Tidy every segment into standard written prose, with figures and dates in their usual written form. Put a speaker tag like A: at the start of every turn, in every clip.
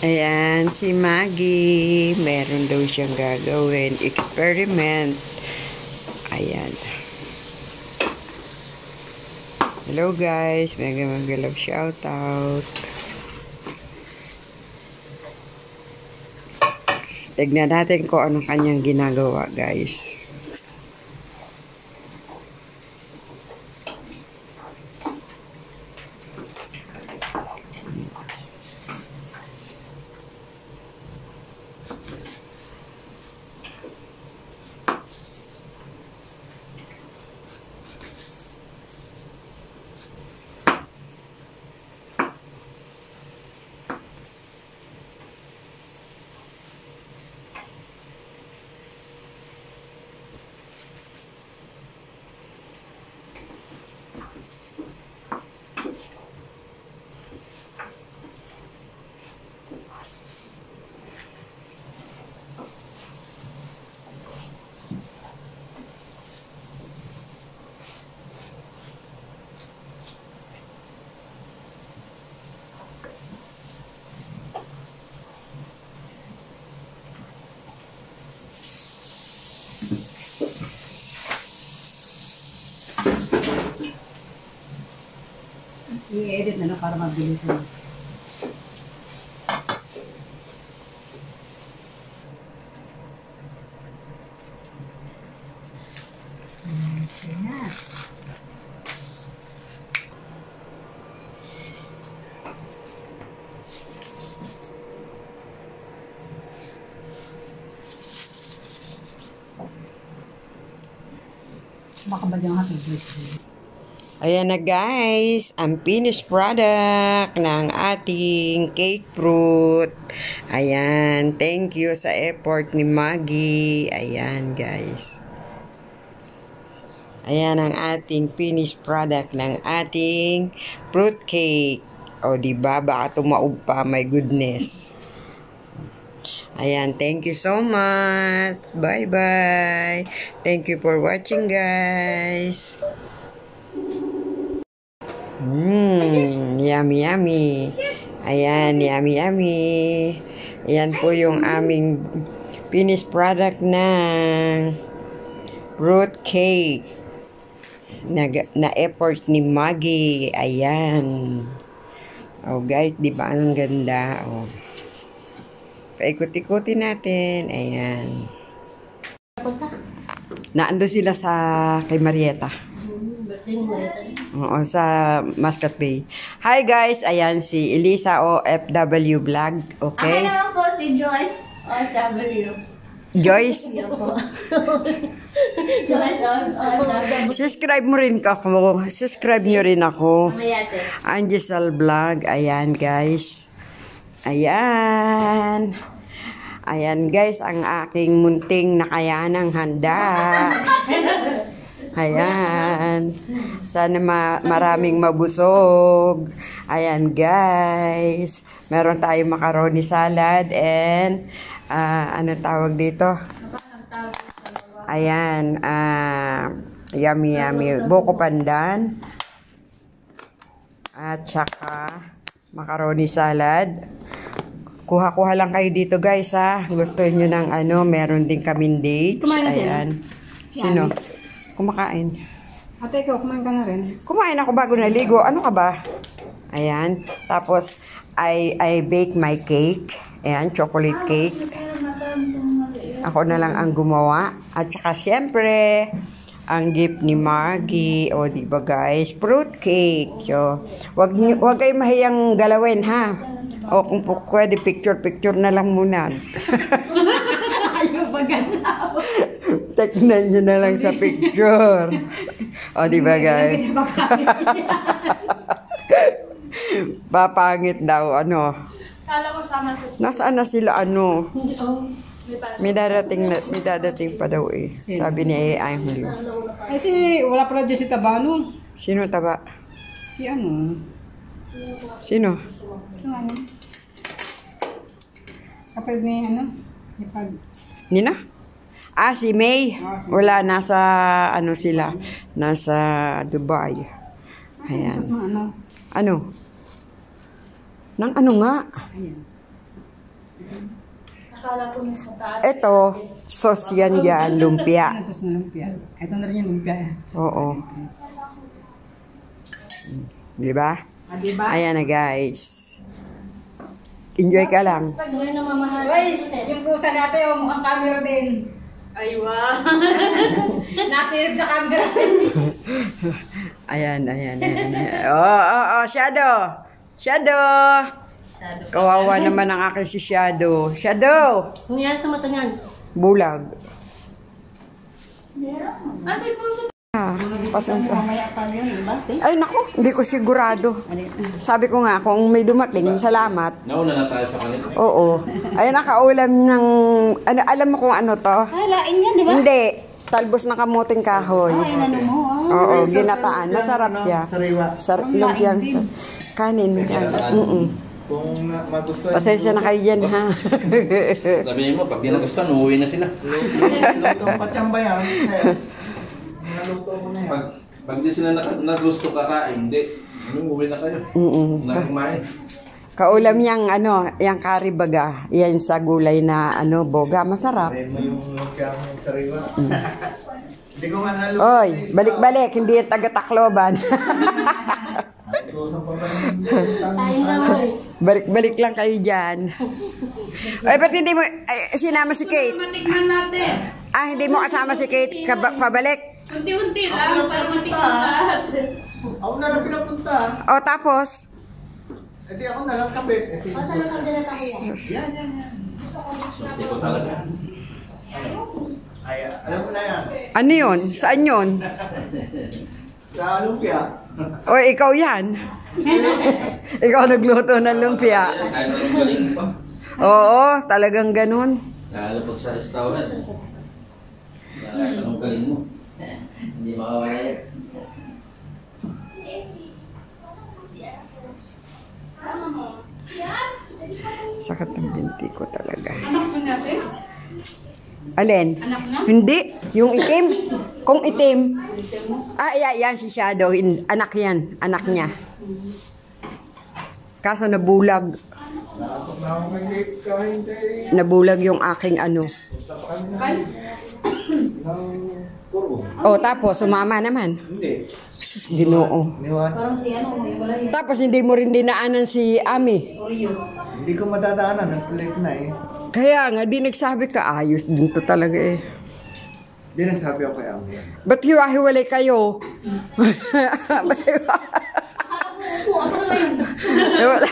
A: Ayan, si Maggie. Meron daw siyang gagawin. Experiment. Ayan. Hello guys. Mega love shoutout. Tignan natin kung ano kanyang ginagawa guys.
B: I-edit na para mabilis na. Siya. Baka ba yung happy birthday?
A: Ayan na guys, ang finished product ng ating cake fruit. Ayan, thank you sa effort ni Maggie. Ayan guys. Ayan ang ating finished product ng ating fruit cake. O diba, baka tumaob pa, my goodness. Ayan, thank you so much. Bye-bye. Thank you for watching guys. Yummy, yummy. Ayan, yummy, yummy. Ayan po yung aming finished product ng fruit cake na effort ni Maggie. Ayan. Oh guys, di ba ang ganda? Oh. Paikot-ikutin natin. Ayan. Naando sila sa kay Marieta. Oo, sa Muscat Bay. Hi guys, ayan si Elisa OFW Vlog. Okay?
C: Ako naman po si Joyce OFW.
A: Joyce?
C: Joyce OFW.
A: Subscribe mo rin ako. Subscribe nyo rin ako.
C: Mayate.
A: Angisal Vlog. Ayan guys. Ayan. Ayan guys, ang aking munting nakayanang handa. Ayan. Sana maraming mabusog. Ayan guys. Meron tayong macaroni salad and ano tawag dito? Ayan. Yummy yummy. Buko pandan. At saka macaroni salad. Kuha-kuha lang kayo dito guys ha. Gusto nyo ng ano, meron din kaming date. Ayan. Sino? Kumakain.
B: Ate, ikaw, kumain ka na rin.
A: Kumain ako bago naligo. Ano ka ba? Ayan. Tapos, I bake my cake. Ayan, chocolate cake. Ako na lang ang gumawa. At saka, syempre, ang gift ni Maggie. O, diba guys? Fruit cake. So, wag kayo mahiyang galawin, ha? O, kung pwede, picture na lang muna.
B: Ayaw maganda.
A: Tignan nyo na lang sa picture. O, diba guys? Papangit daw, ano.
C: Kala ko sama sa...
A: Nasaan na sila, ano? May dadating pa daw eh. Sabi ni Angelo.
B: Kasi wala pala dyan si Tabano.
A: Sino taba?
B: Si ano?
A: Sino?
B: Si ano? Kapag ni ano?
A: Nina? Ah, si May. Wala, nasa ano sila. Nasa Dubai. Ayan.
B: Ano?
A: Ano? Nang ano nga?
B: Ayan.
C: Akala ko nasa taas.
A: Ito, sauce yan dyan, lumpia.
B: Ano sos na lumpia? Ito na rin yung lumpia.
A: Oo. Diba?
B: Ah, diba?
A: Ayan na guys. Enjoy ka lang.
C: Pag may namamahal.
B: Uy, yung pusa natin, yung mukhang camera din.
C: Ay, wow.
B: Nasilip sa camera.
A: Ayan. Oh, Shadow. Shadow. Kawawa naman ang aking si Shadow. Shadow!
C: Ano yan sa mata niyan?
A: Bulag.
C: Ay, may puso.
A: Pasensya.
B: Mamaya pa yun, diba?
A: Ay, naku, hindi ko sigurado. Sabi ko nga, kung may dumating, salamat.
D: Nauna na tayo sa kanila.
A: Oo. Ay, nakaulam ng... Ano, alam mo kung ano to?
B: Ay, lain yan, diba?
A: Hindi. Talbos ng kamuting kahoy.
B: Ay, inano mo,
A: Oo, ginataan. Masarap siya.
E: Sariwa.
A: Sarap lumpiang siya. Kanin. Yan.
E: Kung magustuhan.
A: Pasensya na kayo dyan, ha?
D: Sabihin mo, pag di nagustuhan, uuwi na sila.
E: Lutong patsamba yan. Naluto mo na yan.
D: Pag di sila nagusto kakain, hindi. Uuwi na kayo. Nakumain.
A: Kaulam yang yang kari baga. Yan sa gulay na boga. Masarap.
E: Try mo yung lumpia ng sariwa. Hindi ko nga naluto.
A: Oy, balik-balik. Hindi yung taga-Tacloban.
C: Tayo na, oy.
A: Balik-balik lang kayo dyan. Ay, ba't hindi mo sinama si Kate?
C: Matikman natin.
A: Ah, hindi mo kasama si Kate pabalik?
C: Unti-unti lang para matikman lahat.
E: Ako na lang pinapunta.
A: O, tapos?
E: E di ako nagkakabit.
C: Masa na sabi na tayo?
E: Yan.
D: Hindi ko talaga.
E: Ay, alam mo na yan.
A: Ano yun? Saan yun?
E: Sa lumpia.
A: O, ikaw yan. Ikaw nagluto ng lumpia.
D: Kaya mo yung galing pa.
A: Oo, talagang ganun.
D: Lalo pag sa restaurant. Kaya anong galing mo. Hindi makawala yun.
A: Sakit ng binti ko talaga.
C: Anak mo natin?
A: Alin?
C: Anak na?
A: Hindi. Yung itim. Kung itim. Ah, yan si Shadow. Anak yan. Anak niya. Kaso nabulag.
E: Nakapag na ako mag-late kain tayo.
A: Nabulag yung aking
E: Punta pa kami ng Kurbo.
A: Oh, tapos sumama naman.
E: Hindi.
A: Ginoo.
E: Niwan.
B: Parang si wala yun.
A: Tapos hindi mo rin dinaanan si Ami.
E: Hindi ko madadaanan. Nag-late na eh.
A: Kaya nga, di nagsabi ka, ayos din to talaga eh.
E: Hindi nagsabi ako kay Ami.
A: Ba't hiwa-hiwalay kayo?
C: Akala ko upo. Asan na yun?
A: Wala.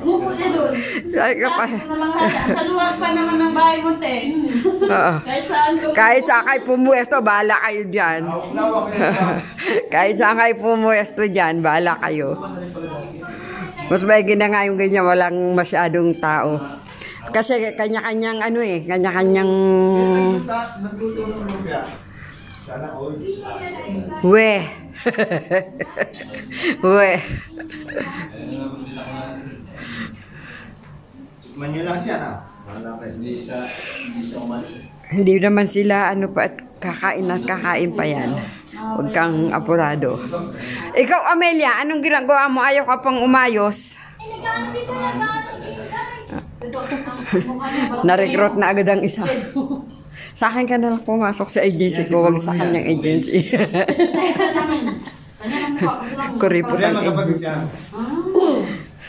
C: Upo niya doon.
A: Ay, kapay.
C: Sa luwag pa naman ng bahay mo, te.
A: Oo.
C: Kahit saan ko.
A: Kahit saan kayo pumuesto, bahala kayo dyan.
E: Nawak yun.
A: Kahit saan kayo pumuesto dyan, bahala kayo. Mas maigi na nga yung ganyan, walang masyadong tao. Kasi kanya-kanyang kanya-kanyang...
E: Nagluto ng lumpia. Sana all.
A: We. We.
E: Manyo lang yan ah. Wala kayo.
D: Hindi siya umalis.
A: Hindi naman sila pa at kakain pa yan. Huwag kang apurado. Ikaw, Amelia, anong ginagawa mo? Ayaw ka pang umayos. Na-recruit na agad ang isa. Sa akin ka na lang pumasok sa agency ko, wag sa kanyang agency. Kuripot ang agency.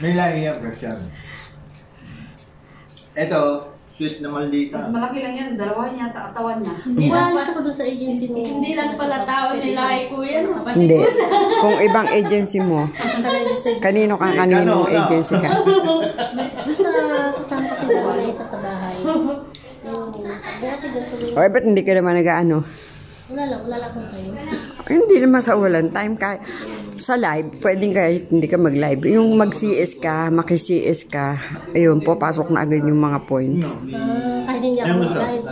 E: May lahi yan, Persian. Ito, sweet na maldita.
B: Malaki lang yan, dalawa niya, katawan niya.
C: Wala ko dun sa agency mo. Hindi lang pala tao nila ko yan.
A: Hindi. Kung ibang agency mo, kanino kaninong agency ka?
F: Doon sa kasama kasi wala isa sa bahay. Dati ganito rin.
A: O, ba't hindi ka naman nag-ano?
F: Wala lang kung tayo.
A: Hindi naman sa walang time. Sa live, pwedeng kahit hindi ka mag-live. Yung mag-CS ka, maki-CS ka, ayun po, pasok na agad yung mga points.
F: Kahit hindi ako mag-live.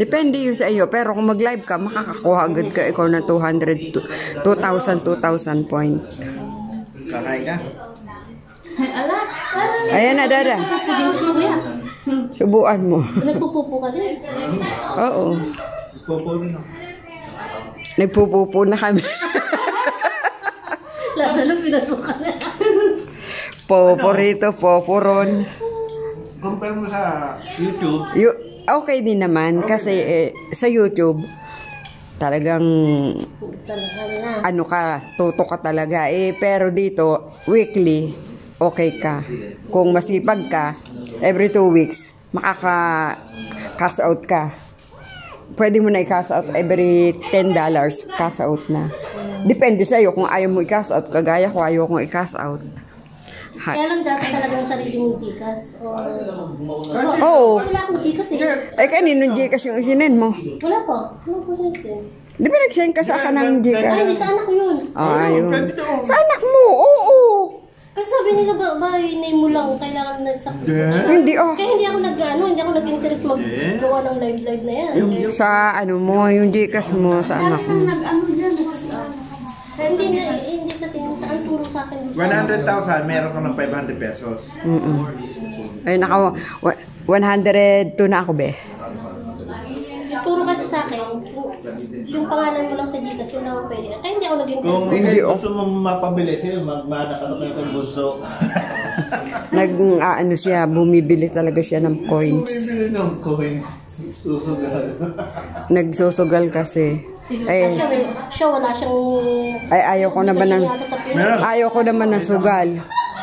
A: Depende yun sa iyo. Pero kung mag-live ka, makakakuha agad ka ikaw ng 2,000 points.
E: Kakain ka?
A: Ayan na, Dada. Subuan mo.
F: Nagpupupo ka din.
A: Oo.
E: Popo rin ako.
A: Nagpupupo na kami.
F: Lahat na lang pinasukan na.
A: Poporito, poporon.
E: Compare mo sa YouTube.
A: Okay din naman kasi sa YouTube talagang
F: Talaga na.
A: ano ka, tuto ka talaga. Pero dito, weekly, okay ka. Kung masipag ka, every 2 weeks, makaka-cash out ka. Pwede mo na i-cash out every $10, cash out na. Depende sa'yo kung ayaw mo i-cash out, kagaya ko ayaw kong i-cash out.
F: Kaya lang dapat talaga ng sarili mong Gcash.
A: Oo.
F: Wala akong Gcash eh.
A: Kanino Gcash yung isinin mo?
F: Wala pa. Wala pa rin siya.
A: Di ba nag-send ka sa akin ng
F: Ay,
A: Gcash?
F: hindi sa anak ko yun.
A: Ayun. Sa anak mo, oo.
F: Kasi sabi nila ba name mo lang, kailangan na sa...
A: Hindi, oh.
F: Kaya hindi ako hindi ako nag-interest maggawa ng live na yan. Kaya,
A: Sa ano mo, yung Gcash mo sa anak mo.
B: Nag-ano dyan.
F: hindi kasi saan turo sa akin.
E: 100,000, meron ka ng 500 pesos.
A: Ay, naka, 102 na ako, be.
F: Turo kasi sa akin, yung pangalan mo lang sa Gcash, yun lang pwede. Kaya hindi ako nag-interest.
E: Kung
A: Hindi, oh.
E: gusto mong mapabili sa'yo, magmana ka na kayo ng bunso.
A: Ano siya, bumibili talaga siya ng coins.
E: Bibili ng coin. Susugal.
A: Nagsusugal kasi.
F: Siya wala siyang...
A: Ayaw ko naman ng,
F: yata sa Pilipinas.
E: Meron.
A: ayaw ko naman ng sugal.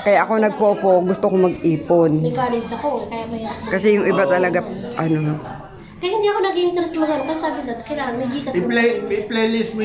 A: Kaya ako nagpopo, gusto ko mag-ipon.
F: May college ako, kaya may...
A: Kasi yung iba talaga, ano,
F: Kaya hindi ako nag-interest magano. Kasi sabi nila, kailangan may Gcash.
E: I-playlist mo